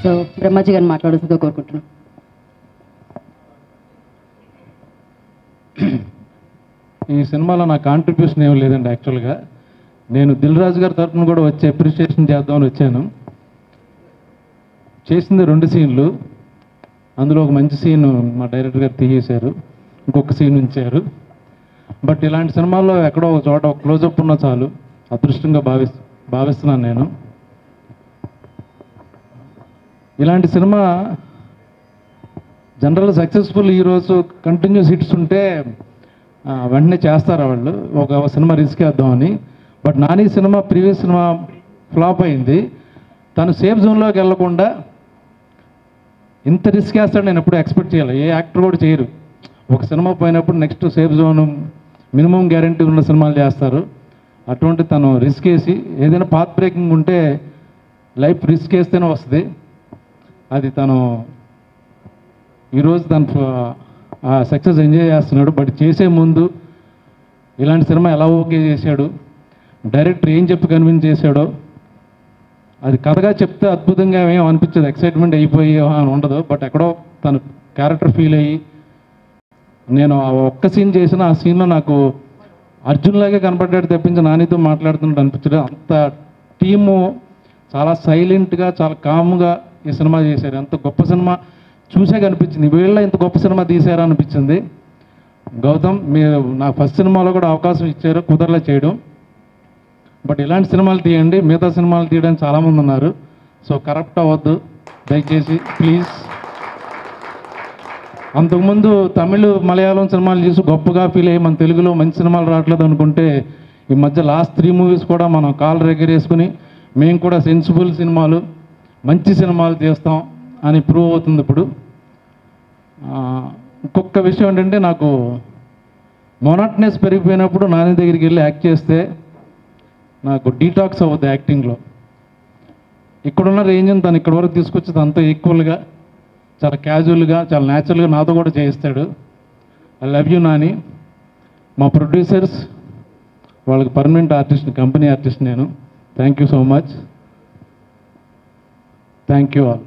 So Brahmaji గారిని మాట్లాడుతుందో కోరుకుంటున్నాను. ఈ సినిమాలో నా కాంట్రిబ్యూషన్ ఏమి లేదండి. యాక్చువల్గా నేను దిల్ రాజు గారి తరఫున కూడా వచ్చి అప్రిషియేషన్ చేద్దామని వచ్చాను. చేసింది 2 సీన్లు, అందులో ఒక మంచి సీన్ మా డైరెక్టర్ గారు తీసేశారు, ఇంకొక సీన్ ఉంచారు. బట్ ఇలాంటి సినిమాల్లో ఎక్కడో ఒక చోట ఒక క్లోజప్ ఉన్నా చాలు, అదృష్టంగా భావిస్తున్నాను నేను. ఇలాంటి cinema general successful heroes continuous hits ఉంటే వెంటనే చేస్తారు వాళ్ళు, ఒక సినిమా రిస్క్ వేద్దామని. But Nani cinema previous cinema flop అయింది. తను సేఫ్ జోన్లోకి వెళ్లకుండా ఇంత రిస్క్ వేస్తాడు నేను ఎప్పుడు ఎక్స్పెక్ట్ చేయాలి. ఏ యాక్టర్ కూడా చేయరు. ఒక సినిమా పోయినప్పుడు next safe zone minimum guarantee ఉన్న సినిమాలు చేస్తారు. అటువంటి తను రిస్క్ వేసి ఏదైనా పాత్ బ్రేకింగ్ ఉంటే లైఫ్ రిస్క్ వేస్తేనే వస్తుంది. అది తను ఈరోజు తను ఆ సక్సెస్ ఎంజాయ్ చేస్తున్నాడు. బట్ చేసే ముందు ఇలాంటి సినిమా ఎలా ఓకే చేశాడు, డైరెక్టర్ ఏం చెప్పి కన్విన్స్ చేశాడో, అది కథగా చెప్తే అద్భుతంగా ఏం అనిపించదు, ఎక్సైట్మెంట్ అయిపోయి అని ఉండదు. బట్ ఎక్కడో తను క్యారెక్టర్ ఫీల్ అయ్యి, నేను ఆ ఒక్క సీన్ చేసిన ఆ సీన్లో నాకు అర్జున్లాగే కనపడ్డాడు తప్పించి నానితో మాట్లాడుతున్నట్టు అనిపించడం. అంత టీము చాలా సైలెంట్గా చాలా కామ్గా ఈ సినిమా చేశారు. ఎంత గొప్ప సినిమా చూసే కనిపించింది. వీళ్ళ ఇంత గొప్ప సినిమా తీశారా అనిపించింది. గౌతమ్, మీరు నా ఫస్ట్ సినిమాలో కూడా అవకాశం ఇచ్చారు, కుదరలే చేయడం. బట్ ఇలాంటి సినిమాలు తీయండి, మిగతా సినిమాలు తీయడానికి చాలామంది ఉన్నారు. సో కరప్ట్ అవ్వద్దు దయచేసి ప్లీజ్. అంతకుముందు తమిళ్ మలయాళం సినిమాలు చూసి గొప్పగా ఫీల్ అయ్యి మన తెలుగులో మంచి సినిమాలు రావట్లేదు అనుకుంటే, ఈ మధ్య లాస్ట్ 3 మూవీస్ కూడా మనం కాళ్ళు ఎగరేసుకుని మేము కూడా సెన్సిబుల్ సినిమాలు మంచి సినిమాలు చేస్తాం అని ప్రూవ్ అవుతుంది ఇప్పుడు. ఇంకొక విషయం ఏంటంటే, నాకు మొనాట్నెస్ పెరిగిపోయినప్పుడు నాని దగ్గరికి వెళ్ళి యాక్ట్ చేస్తే నాకు డీటాక్స్ అవ్వద్దు యాక్టింగ్లో. ఇక్కడున్న రేంజ్ని తను ఇక్కడ వరకు తీసుకొచ్చి తనతో ఈక్వల్గా చాలా క్యాజువల్గా చాలా న్యాచురల్గా నాతో కూడా చేయిస్తాడు. I love you Nani. మా ప్రొడ్యూసర్స్ వాళ్ళకి పర్మనెంట్ ఆర్టిస్ట్, కంపెనీ ఆర్టిస్ట్ నేను. Thank you so much. Thank you all.